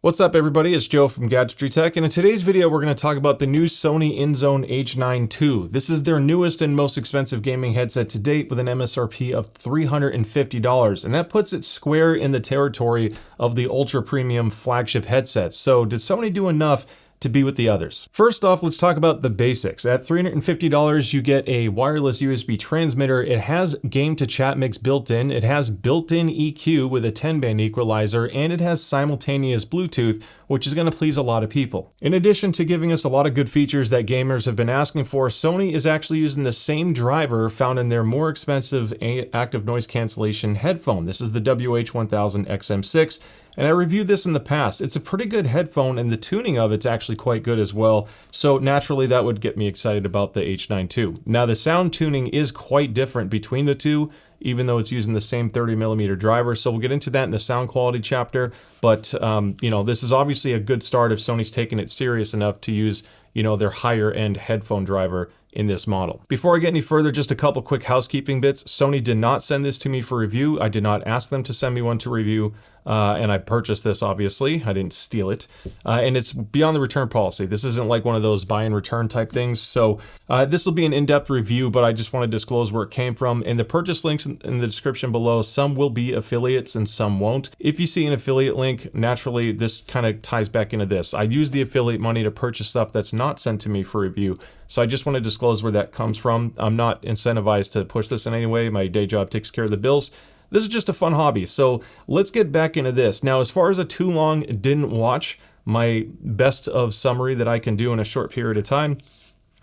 What's up everybody, it's Joe from Gadgetry Tech, and in today's video we're going to talk about the new Sony Inzone H9 II. This is their newest and most expensive gaming headset to date with an MSRP of $350, and that puts it square in the territory of the ultra premium flagship headsets. So did Sony do enough to be with the others? First off, let's talk about the basics. At $350, you get a wireless USB transmitter. It has game to chat mix built in. It has built-in EQ with a 10-band equalizer, and it has simultaneous Bluetooth, which is going to please a lot of people. In addition to giving us a lot of good features that gamers have been asking for, Sony is actually using the same driver found in their more expensive active noise cancellation headphone. This is the WH-1000 XM6. And I reviewed this in the past. It's a pretty good headphone, and the tuning of it's actually quite good as well. So naturally, that would get me excited about the H9 II. Now, the sound tuning is quite different between the two, even though it's using the same 30mm driver. So we'll get into that in the sound quality chapter. But, this is obviously a good start if Sony's taking it serious enough to use, their higher end headphone driver in this model. Before I get any further, just a couple quick housekeeping bits. Sony did not send this to me for review. I did not ask them to send me one to review, and I purchased this, obviously. I didn't steal it, and it's beyond the return policy. This isn't like one of those buy and return type things, so this will be an in-depth review, but I just want to disclose where it came from. In the purchase links in the description below, some will be affiliates and some won't. If you see an affiliate link, naturally, this kind of ties back into this. I use the affiliate money to purchase stuff that's not sent to me for review, so I just want to disclose where that comes from. I'm not incentivized to push this in any way. My day job takes care of the bills. This is just a fun hobby. So let's get back into this. Now, as far as a too long didn't watch, my best of summary that I can do in a short period of time,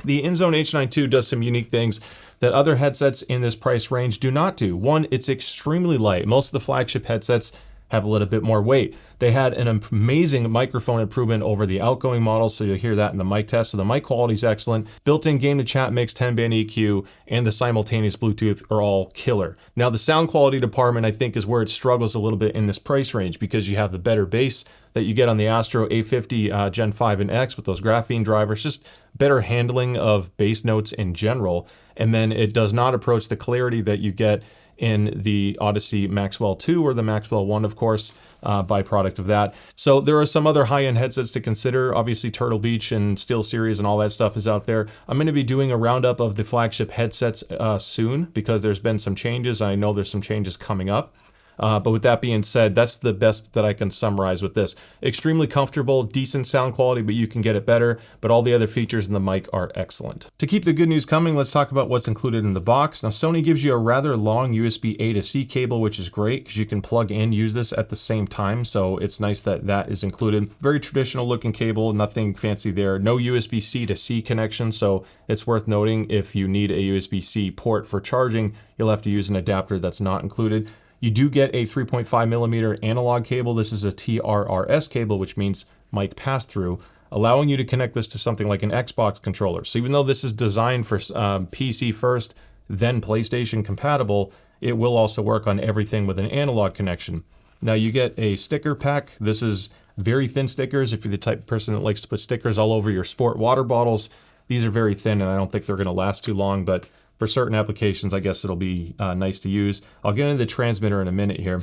the Inzone H9 II does some unique things that other headsets in this price range do not do. One, it's extremely light. Most of the flagship headsets have a little bit more weight. They had an amazing microphone improvement over the outgoing model, so you'll hear that in the mic test. So the mic quality is excellent. Built-in game to chat mix, 10-band EQ, and the simultaneous Bluetooth are all killer. Now the sound quality department, I think, is where it struggles a little bit in this price range because you have the better bass that you get on the Astro A50 Gen 5 and X with those graphene drivers, just better handling of bass notes in general. And then it does not approach the clarity that you get in the Odyssey Maxwell 2 or the Maxwell 1, of course, byproduct of that. So there are some other high-end headsets to consider. Obviously, Turtle Beach and SteelSeries and all that stuff is out there. I'm going to be doing a roundup of the flagship headsets soon because there's been some changes. I know there's some changes coming up. But with that being said, that's the best that I can summarize with this. Extremely comfortable, decent sound quality, but you can get it better. But all the other features in the mic are excellent. To keep the good news coming, let's talk about what's included in the box. Now, Sony gives you a rather long USB A to C cable, which is great because you can plug and use this at the same time. So it's nice that that is included. Very traditional looking cable, nothing fancy there. No USB C to C connection. So it's worth noting if you need a USB C port for charging, you'll have to use an adapter that's not included. You do get a 3.5mm analog cable. This is a TRRS cable, which means mic pass-through, allowing you to connect this to something like an Xbox controller. So even though this is designed for PC first, then PlayStation compatible, it will also work on everything with an analog connection. Now you get a sticker pack. This is very thin stickers. If you're the type of person that likes to put stickers all over your sport water bottles, these are very thin and I don't think they're going to last too long, but for certain applications, I guess it'll be nice to use. I'll get into the transmitter in a minute here.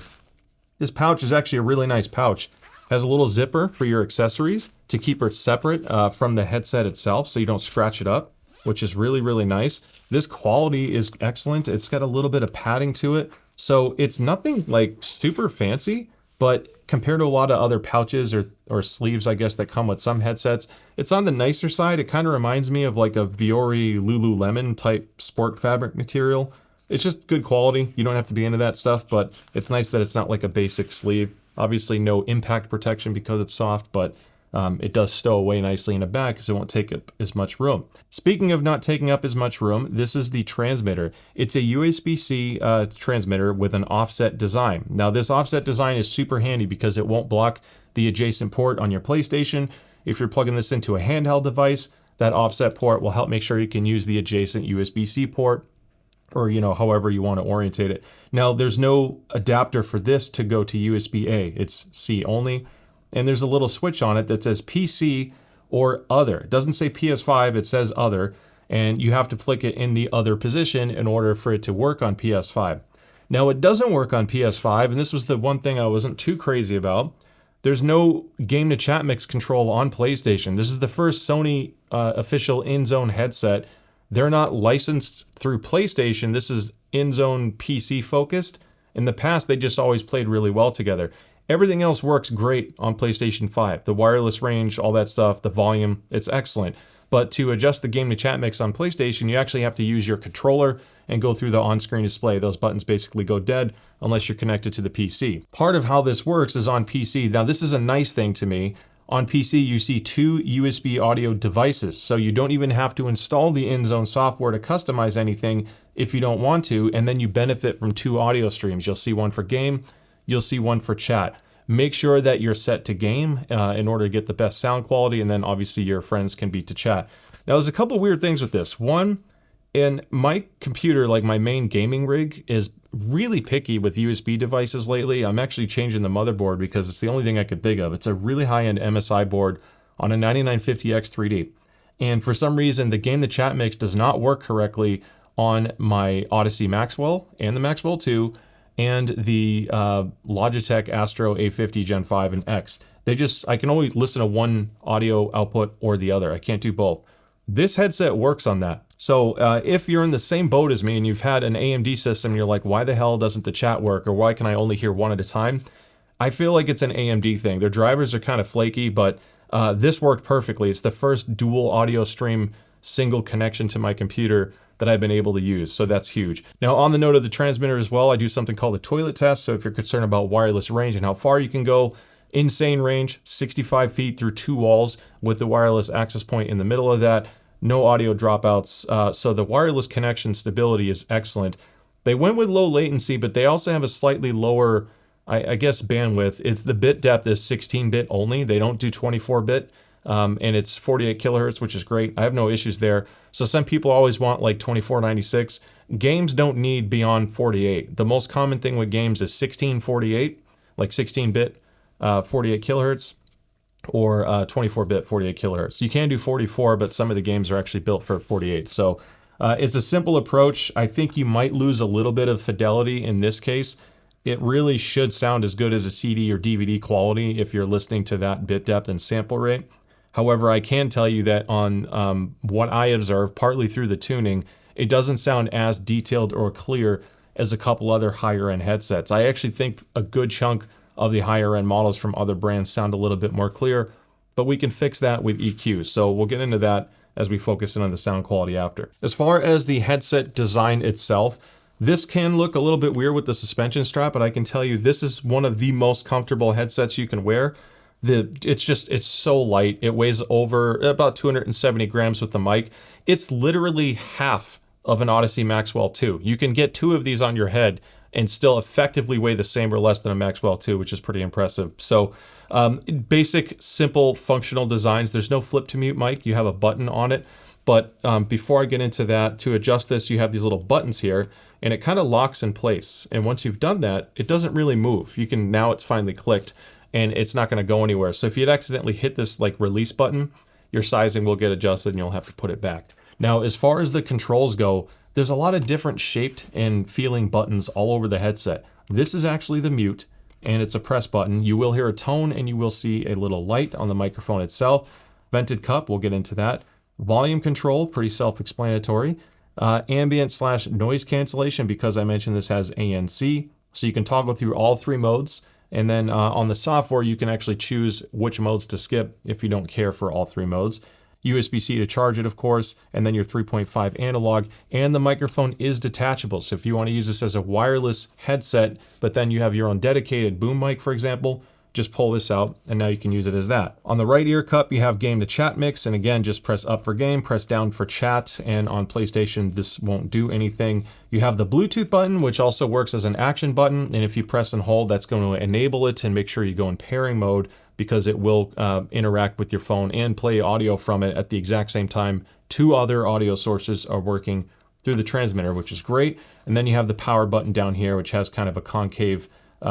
This pouch is actually a really nice pouch. It has a little zipper for your accessories to keep it separate from the headset itself so you don't scratch it up, which is really, really nice. This quality is excellent. It's got a little bit of padding to it. So it's nothing like super fancy, but compared to a lot of other pouches or sleeves, I guess, that come with some headsets, it's on the nicer side. It kind of reminds me of like a Viore Lululemon type sport fabric material. It's just good quality. You don't have to be into that stuff, but it's nice that it's not like a basic sleeve. Obviously no impact protection because it's soft, but it does stow away nicely in the back because it won't take up as much room. Speaking of not taking up as much room, this is the transmitter. It's a USB-C transmitter with an offset design. Now this offset design is super handy because it won't block the adjacent port on your PlayStation. If you're plugging this into a handheld device, that offset port will help make sure you can use the adjacent USB-C port or however you want to orientate it. Now there's no adapter for this to go to USB-A. It's C only. And there's a little switch on it that says PC or other. It doesn't say PS5, it says other, and you have to flick it in the other position in order for it to work on PS5. Now it doesn't work on PS5, and this was the one thing I wasn't too crazy about. There's no game to chat mix control on PlayStation. This is the first Sony official Inzone headset. They're not licensed through PlayStation. This is Inzone PC focused. In the past, they just always played really well together. Everything else works great on PlayStation 5. The wireless range, all that stuff, the volume, it's excellent. But to adjust the game to chat mix on PlayStation, you actually have to use your controller and go through the on-screen display. Those buttons basically go dead unless you're connected to the PC. Part of how this works is on PC. Now, this is a nice thing to me. On PC, you see 2 USB audio devices, so you don't even have to install the Inzone software to customize anything if you don't want to, and then you benefit from 2 audio streams. You'll see one for game, you'll see one for chat. Make sure that you're set to game in order to get the best sound quality, and then obviously your friends can be to chat. Now, there's a couple weird things with this. One, in my computer, like my main gaming rig, is really picky with USB devices lately. I'm actually changing the motherboard because it's the only thing I could think of. It's a really high-end MSI board on a 9950X 3D. And for some reason, the game to chat mix does not work correctly on my Odyssey Maxwell and the Maxwell 2 and the Logitech Astro A50 Gen 5 and X. I can only listen to one audio output or the other. I can't do both. This headset works on that. So if you're in the same boat as me and you've had an AMD system, you're like, why the hell doesn't the chat work? Or why can I only hear one at a time? I feel like it's an AMD thing. Their drivers are kind of flaky, but this worked perfectly. It's the first dual audio stream single connection to my computer that I've been able to use. So that's huge. Now, on the note of the transmitter as well, I do something called the toilet test. So if you're concerned about wireless range and how far you can go, insane range, 65 feet through 2 walls with the wireless access point in the middle of that. No audio dropouts, so the wireless connection stability is excellent. They went with low latency, but they also have a slightly lower, I guess, bandwidth. The bit depth is 16-bit only. They don't do 24-bit, and it's 48 kilohertz, which is great. I have no issues there. So some people always want like 2496. Games don't need beyond 48. The most common thing with games is 1648, like 16-bit, 48 kilohertz. Or 24-bit 48 kilohertz. You can do 44, but some of the games are actually built for 48. So it's a simple approach. I think you might lose a little bit of fidelity in this case. It really should sound as good as a CD or DVD quality if you're listening to that bit depth and sample rate. However, I can tell you that on what I observed, partly through the tuning, it doesn't sound as detailed or clear as a couple other higher end headsets. I actually think a good chunk of the higher end models from other brands sound a little bit more clear, but we can fix that with EQ. So we'll get into that as we focus in on the sound quality after. As far as the headset design itself, this can look a little bit weird with the suspension strap, but I can tell you this is one of the most comfortable headsets you can wear. It's so light. It weighs over about 270 grams with the mic. It's literally half of an Odyssey Maxwell 2. You can get 2 of these on your head and still effectively weigh the same or less than a Maxwell 2, which is pretty impressive. So basic, simple, functional designs. There's no flip to mute mic. You have a button on it. But before I get into that, to adjust this, you have these little buttons here, and it kind of locks in place. And once you've done that, it doesn't really move. Now it's finally clicked, and it's not going to go anywhere. So if you'd accidentally hit this like release button, your sizing will get adjusted and you'll have to put it back. Now, as far as the controls go, there's a lot of different shaped and feeling buttons all over the headset. This is actually the mute, and it's a press button. You will hear a tone, and you will see a little light on the microphone itself. Vented cup, we'll get into that. Volume control, pretty self-explanatory. Ambient/noise cancellation, because I mentioned this has ANC, so you can toggle through all 3 modes. And then on the software, you can actually choose which modes to skip if you don't care for all 3 modes. USB-C to charge it, of course, and then your 3.5 analog, and the microphone is detachable. So if you want to use this as a wireless headset, but then you have your own dedicated boom mic, for example, just pull this out, and now you can use it as that. On the right ear cup, you have game to chat mix, and again, just press up for game, press down for chat, and on PlayStation, this won't do anything. You have the Bluetooth button, which also works as an action button, and if you press and hold, that's going to enable it and make sure you go in pairing mode, because it will interact with your phone and play audio from it at the exact same time. 2 other audio sources are working through the transmitter, which is great. And then you have the power button down here, which has kind of a concave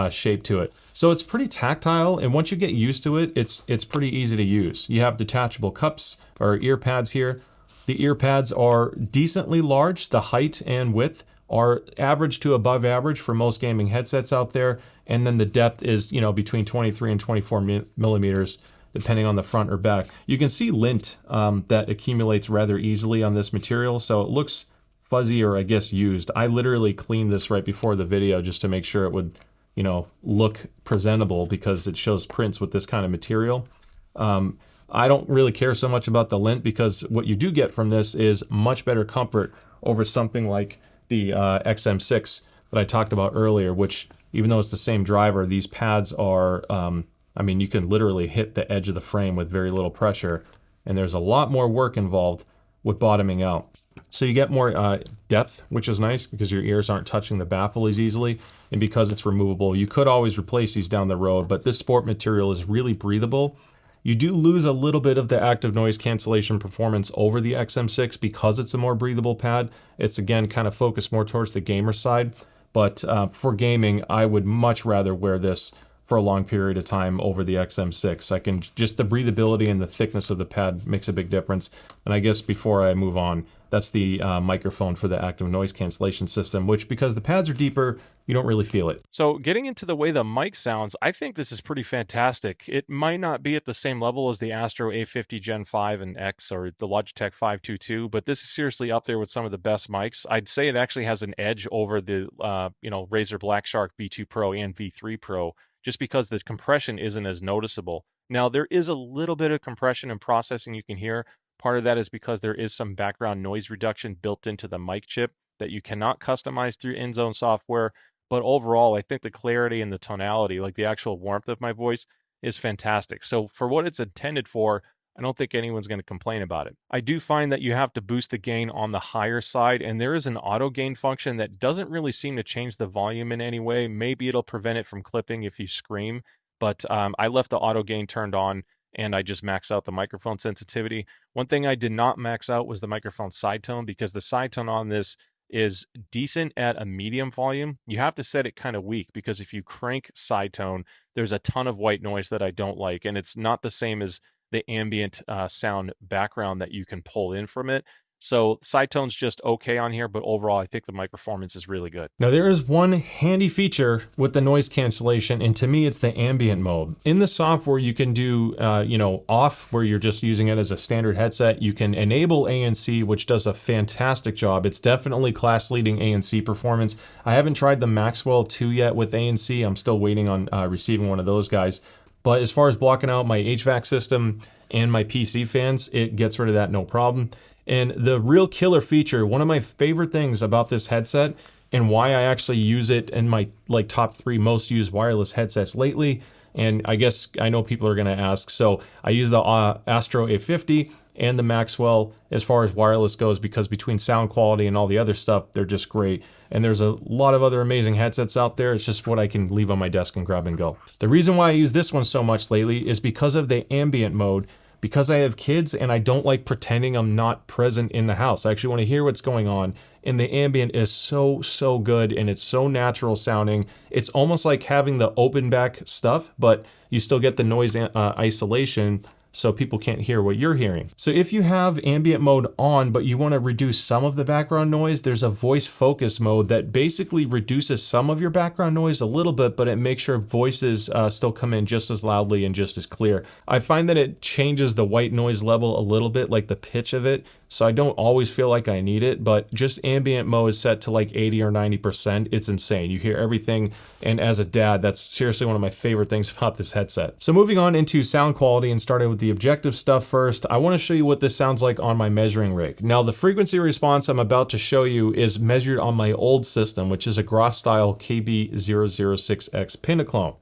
shape to it. So it's pretty tactile, and once you get used to it, it's pretty easy to use. You have detachable cups or ear pads here. The ear pads are decently large. The height and width are average to above average for most gaming headsets out there. And then the depth is, you know, between 23 and 24 millimeters, depending on the front or back. You can see lint that accumulates rather easily on this material, so it looks fuzzy, or I guess used. I literally cleaned this right before the video just to make sure it would, you know, look presentable, because it shows prints with this kind of material. I don't really care so much about the lint, because what you do get from this is much better comfort over something like the XM6 that I talked about earlier, which, even though it's the same driver, these pads are, I mean, you can literally hit the edge of the frame with very little pressure, and there's a lot more work involved with bottoming out. So you get more depth, which is nice, because your ears aren't touching the baffle as easily, and because it's removable, you could always replace these down the road, but this sport material is really breathable. You do lose a little bit of the active noise cancellation performance over the XM6 because it's a more breathable pad. It's, again, kind of focused more towards the gamer side, but for gaming, I would much rather wear this for a long period of time over the XM6. I can just, the breathability and the thickness of the pad makes a big difference. And I guess before I move on, that's the microphone for the active noise cancellation system, which, because the pads are deeper, you don't really feel it. So getting into the way the mic sounds, I think this is pretty fantastic. It might not be at the same level as the Astro A50 Gen 5 and X or the Logitech 522, but this is seriously up there with some of the best mics. I'd say it actually has an edge over the Razer Black Shark V2 Pro and V3 Pro, just because the compression isn't as noticeable. Now, there is a little bit of compression and processing you can hear. Part of that is because there is some background noise reduction built into the mic chip that you cannot customize through Inzone software. But overall, I think the clarity and the tonality, like the actual warmth of my voice, is fantastic. So for what it's intended for, I don't think anyone's going to complain about it. I do find that you have to boost the gain on the higher side, and there is an auto gain function that doesn't really seem to change the volume in any way. Maybe it'll prevent it from clipping if you scream, but I left the auto gain turned on, and I just max out the microphone sensitivity. One thing I did not max out was the microphone side tone, because the side tone on this is decent at a medium volume. You have to set it kind of weak, because if you crank side tone, there's a ton of white noise that I don't like, and it's not the same as the ambient sound background that you can pull in from it. So side tone's just okay on here, but overall I think the mic performance is really good. Now, there is one handy feature with the noise cancellation, and to me it's the ambient mode. In the software you can do off, where you're just using it as a standard headset. You can enable ANC, which does a fantastic job. It's definitely class leading ANC performance. I haven't tried the Maxwell 2 yet with ANC. I'm still waiting on receiving one of those guys. But as far as blocking out my HVAC system and my PC fans, it gets rid of that no problem. And the real killer feature, one of my favorite things about this headset, and why I actually use it in my top 3 most used wireless headsets lately, and I guess I know people are going to ask, so I use the Astro A50 and the Maxwell as far as wireless goes, because between sound quality and all the other stuff, they're just great. And there's a lot of other amazing headsets out there. It's just what I can leave on my desk and grab and go. The reason why I use this one so much lately is because of the ambient mode. Because I have kids and I don't like pretending I'm not present in the house. I actually want to hear what's going on. And the ambient is so good, and it's so natural sounding. It's almost like having the open back stuff, but you still get the noise isolation, so people can't hear what you're hearing. So if you have ambient mode on, but you want to reduce some of the background noise, there's a voice focus mode that basically reduces some of your background noise a little bit, but it makes sure voices still come in just as loudly and just as clear. I find that it changes the white noise level a little bit, like the pitch of it, so I don't always feel like I need it, but just ambient mode is set to like 80 or 90%. It's insane. You hear everything, and as a dad, that's seriously one of my favorite things about this headset. So moving on into sound quality and starting with the objective stuff first, I want to show you what this sounds like on my measuring rig. Now, the frequency response I'm about to show you is measured on my old system, which is a Gross Style KB006X Pinaclone.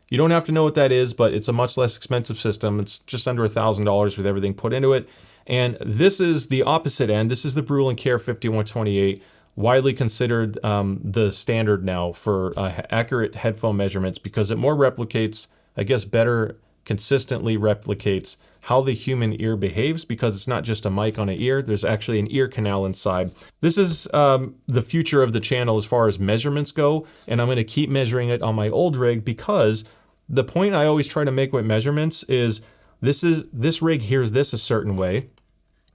You don't have to know what that is, but it's a much less expensive system. It's just under $1,000 with everything put into it. And this is the opposite end. This is the Brüel & Kjær 5128, widely considered the standard now for accurate headphone measurements, because it more replicates, I guess better consistently replicates how the human ear behaves, because it's not just a mic on an ear, there's actually an ear canal inside. This is the future of the channel as far as measurements go, and I'm going to keep measuring it on my old rig, because the point I always try to make with measurements is this rig hears this a certain way,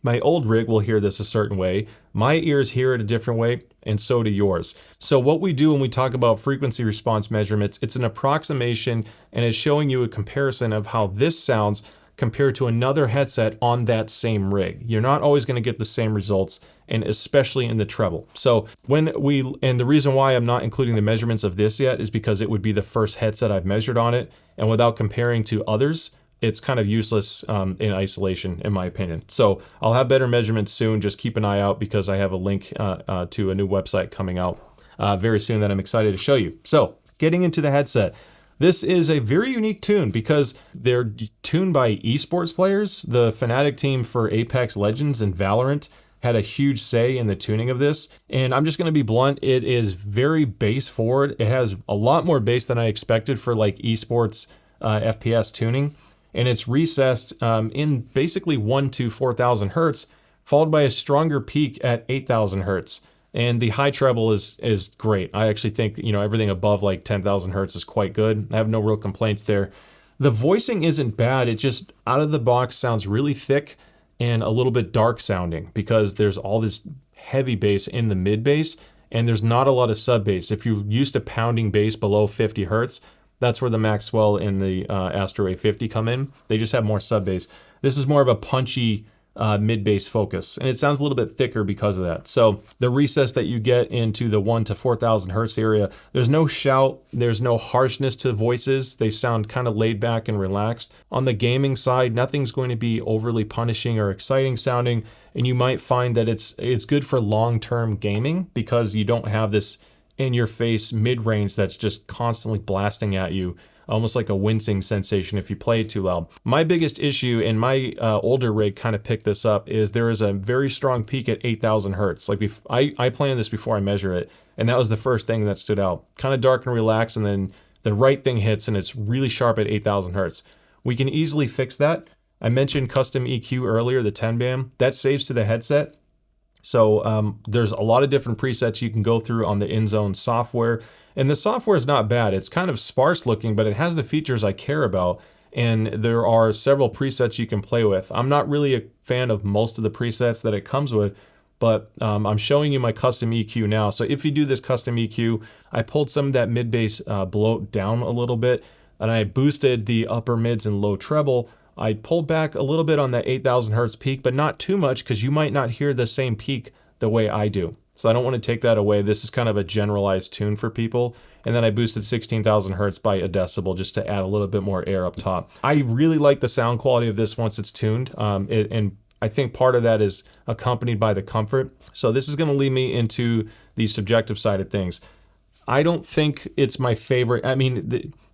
my old rig will hear this a certain way, my ears hear it a different way, and so do yours. So what we do when we talk about frequency response measurements, it's an approximation and it's showing you a comparison of how this sounds compared to another headset on that same rig. You're not always going to get the same results, and especially in the treble. So and the reason why I'm not including the measurements of this yet is because it would be the first headset I've measured on it, and without comparing to others, it's kind of useless in isolation, in my opinion. So I'll have better measurements soon. Just keep an eye out because I have a link to a new website coming out very soon that I'm excited to show you. So getting into the headset. This is a very unique tune because they're tuned by esports players. The Fnatic team for Apex Legends and Valorant had a huge say in the tuning of this. And I'm just going to be blunt. It is very bass forward. It has a lot more bass than I expected for like esports FPS tuning. And it's recessed in basically 1 to 4,000 hertz, followed by a stronger peak at 8,000 hertz. And the high treble is great. I actually think, everything above like 10,000 hertz is quite good. I have no real complaints there. The voicing isn't bad. It just out of the box sounds really thick and a little bit dark sounding because there's all this heavy bass in the mid bass and there's not a lot of sub bass. If you're used to pounding bass below 50 hertz, that's where the Maxwell and the Astro A50 come in. They just have more sub bass. This is more of a punchy mid-bass focus, and it sounds a little bit thicker because of that. So the recess that you get into the 1 to 4,000 hertz area, there's no shout, there's no harshness to voices. They sound kind of laid back and relaxed. On the gaming side, nothing's going to be overly punishing or exciting sounding, and you might find that it's good for long-term gaming because you don't have this in-your-face mid-range that's just constantly blasting at you, almost like a wincing sensation if you play it too loud. My biggest issue, and my older rig kind of picked this up, is there is a very strong peak at 8,000 hertz. Like I planned this before I measure it, and that was the first thing that stood out. Kind of dark and relaxed, and then the right thing hits, and it's really sharp at 8,000 hertz. We can easily fix that. I mentioned custom EQ earlier, the 10 band. That saves to the headset. So there's a lot of different presets you can go through on the Inzone software. And the software is not bad. It's kind of sparse looking, but it has the features I care about. And there are several presets you can play with. I'm not really a fan of most of the presets that it comes with, but I'm showing you my custom EQ now. So if you do this custom EQ, I pulled some of that mid-bass bloat down a little bit, and I boosted the upper mids and low treble. I pulled back a little bit on that 8,000 hertz peak, but not too much because you might not hear the same peak the way I do. So I don't want to take that away. This is kind of a generalized tune for people. And then I boosted 16,000 hertz by a decibel just to add a little bit more air up top. I really like the sound quality of this once it's tuned. And I think part of that is accompanied by the comfort. So this is going to lead me into the subjective side of things. I don't think it's my favorite. I mean,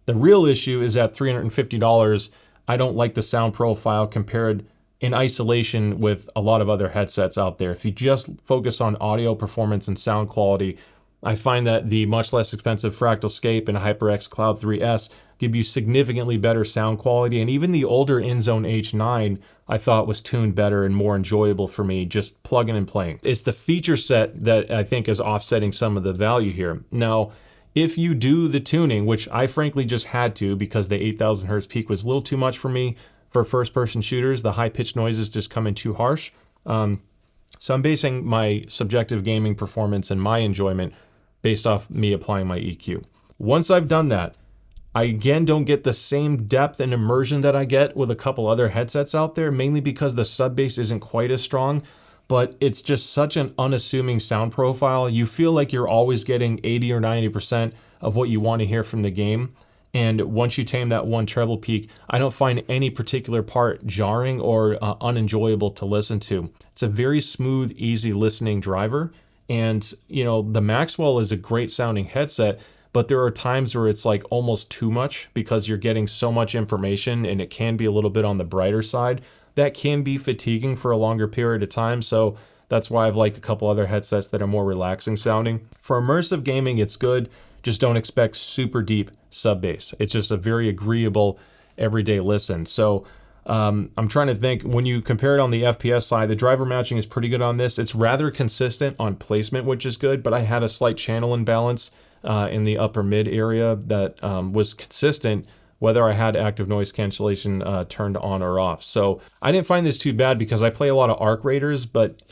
the real issue is at $350, I don't like the sound profile compared in isolation with a lot of other headsets out there. If you just focus on audio performance and sound quality, I find that the much less expensive Fractalscape and HyperX Cloud 3S give you significantly better sound quality. And even the older Inzone H9 I thought was tuned better and more enjoyable for me just plugging and playing. It's the feature set that I think is offsetting some of the value here. Now, if you do the tuning, which I frankly just had to because the 8,000 hertz peak was a little too much for me for first-person shooters, the high-pitched noises just come in too harsh. So I'm basing my subjective gaming performance and my enjoyment based off me applying my EQ. Once I've done that, I again don't get the same depth and immersion that I get with a couple other headsets out there, mainly because the sub bass isn't quite as strong, but it's just such an unassuming sound profile. You feel like you're always getting 80 or 90% of what you want to hear from the game. And once you tame that one treble peak, I don't find any particular part jarring or unenjoyable to listen to. It's a very smooth, easy listening driver. And, the Maxwell is a great sounding headset, but there are times where it's like almost too much because you're getting so much information and it can be a little bit on the brighter side. That can be fatiguing for a longer period of time. So that's why I've liked a couple other headsets that are more relaxing sounding. For immersive gaming, it's good. Just don't expect super deep sub bass. It's just a very agreeable everyday listen. So I'm trying to think, when you compare it on the FPS side, the driver matching is pretty good on this. It's rather consistent on placement, which is good, but I had a slight channel imbalance in the upper mid area that was consistent whether I had active noise cancellation turned on or off. So I didn't find this too bad because I play a lot of Arc Raiders, but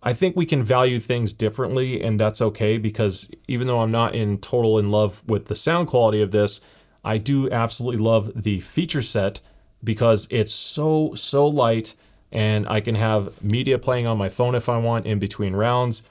I think we can value things differently, and that's okay, because even though I'm not in love with the sound quality of this, I do absolutely love the feature set because it's so light, and I can have media playing on my phone if I want in between rounds.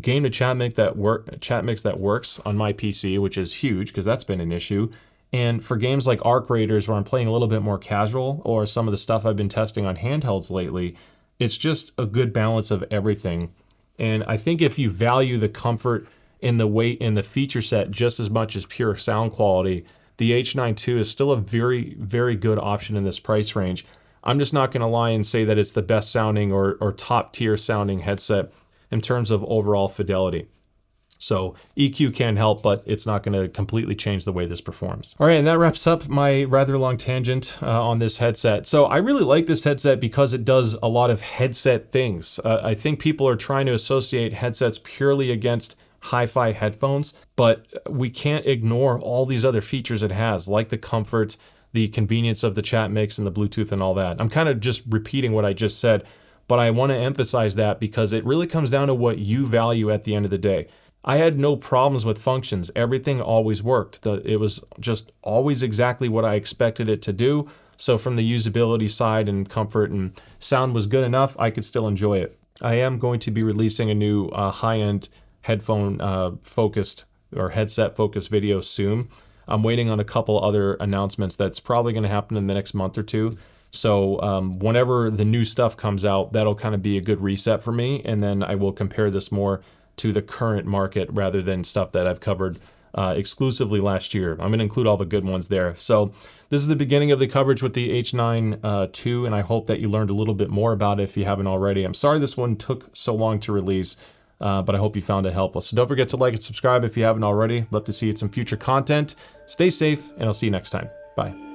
Game to chat mix that works on my PC, which is huge because that's been an issue. And for games like Arc Raiders, where I'm playing a little bit more casual, or some of the stuff I've been testing on handhelds lately, it's just a good balance of everything. And I think if you value the comfort and the weight and the feature set just as much as pure sound quality, the H9 II is still a very, very good option in this price range. I'm just not going to lie and say that it's the best sounding or top tier sounding headset in terms of overall fidelity. So EQ can help, but it's not going to completely change the way this performs. All right, and that wraps up my rather long tangent on this headset. So I really like this headset because it does a lot of headset things. I think people are trying to associate headsets purely against hi-fi headphones, but we can't ignore all these other features it has, like the comfort, the convenience of the chat mix and the Bluetooth and all that. I'm kind of just repeating what I just said, but I want to emphasize that because it really comes down to what you value at the end of the day. I had no problems with functions. Everything always worked. It was just always exactly what I expected it to do. So from the usability side and comfort and sound was good enough, I could still enjoy it. I am going to be releasing a new high-end headphone focused or headset focused video soon. I'm waiting on a couple other announcements that's probably going to happen in the next month or two. So whenever the new stuff comes out, that'll kind of be a good reset for me. And then I will compare this more to the current market rather than stuff that I've covered exclusively last year. I'm going to include all the good ones there. So this is the beginning of the coverage with the H9 II, and I hope that you learned a little bit more about it if you haven't already. I'm sorry this one took so long to release, but I hope you found it helpful. So don't forget to like and subscribe if you haven't already. Love to see you in some future content. Stay safe, and I'll see you next time. Bye.